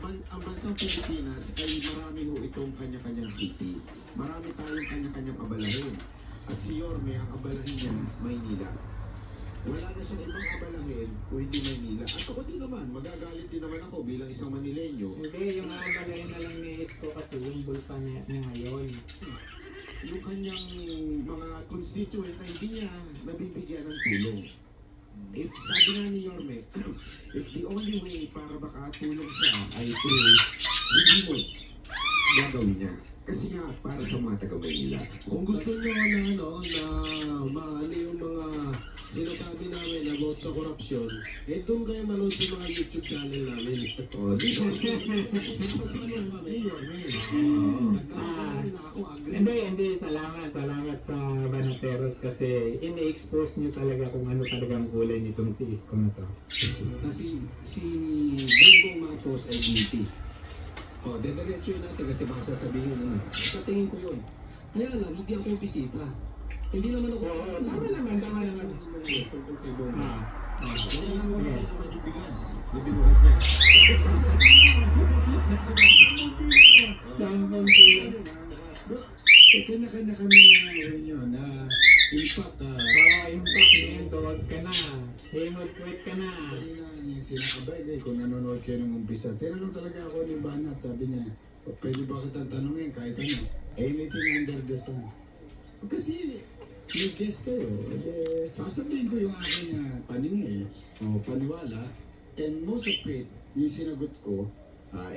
ang bansang Pilipinas ay marami ho itong kanya-kanyang city. Marami tayong kanya-kanyang abalahin. At si Yorme, ang abalahin niya, Maynila. Wala na siyang ibang abalahin kung hindi Maynila. At ako din naman, magagalit din naman ako bilang isang Manileño. Hindi, yung abalahin na lang ni Isko kasi yung bulsa niya ngayon. Yung kanyang mga constituent ay hindi niya nabibigyan ng tulong. If sabi nga ni Yorme, if the only way para makatulong siya ay through hindi mo gagawin niya. Kasi nga para sa mga taga-Maynila. Kung gusto nyo na maano yung mga sinasabi namin about sa korupsyon, eh doon kayo manood sa mga YouTube channel namin. Oh, di ba? Hindi, salamat sa Banateros kasi ini-expose nyo talaga kung ano talagang kulay nitong si Isko na to. Kasi si Bongbong Marcos ay guilty. O, dediretsuin natin kasi baka sasabihin ano. Sa tingin ko yun. Kaya lang, hindi ako bisita. Hindi naman ako. Oo, tama naman. Tungkol kay Bongbong. Kaya lang wala naman yung bigas. Nabinuhat niya. Sampung kilo. Kanya-kanya kami na yun na impact. Impact na yun, tawag ka na. Himod quit ka na. Kanina niya sinakabay kung nanonood kayo ng umpisa. Tinanong talaga ako ni Banat, sabi niya, pwede ba kitang tanongin kahit ano? Anything under the sun. Kasi may guess kayo, sasabihin ko yung aking paningin o paniwala, and most of it, yung sinagot ko,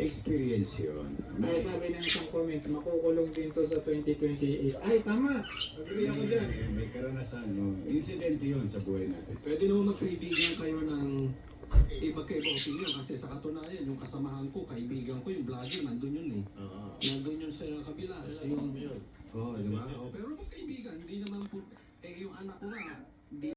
experience yun. Ay, sabi ng isang comment, makukulong din to sa 2028. Ay, tama. Agree ako dyan. May karanasan, no? Incident yun sa buhay natin. Pwede naman magkaibigan kayo ng magkaibang opinion kasi sa katunayan, yung kasamahan ko, kaibigan ko, yung vlogger, nandun yun eh. Nandun yun sa kabila. Yung, di ba? Pero magkaibigan, hindi naman po, yung anak ko nga,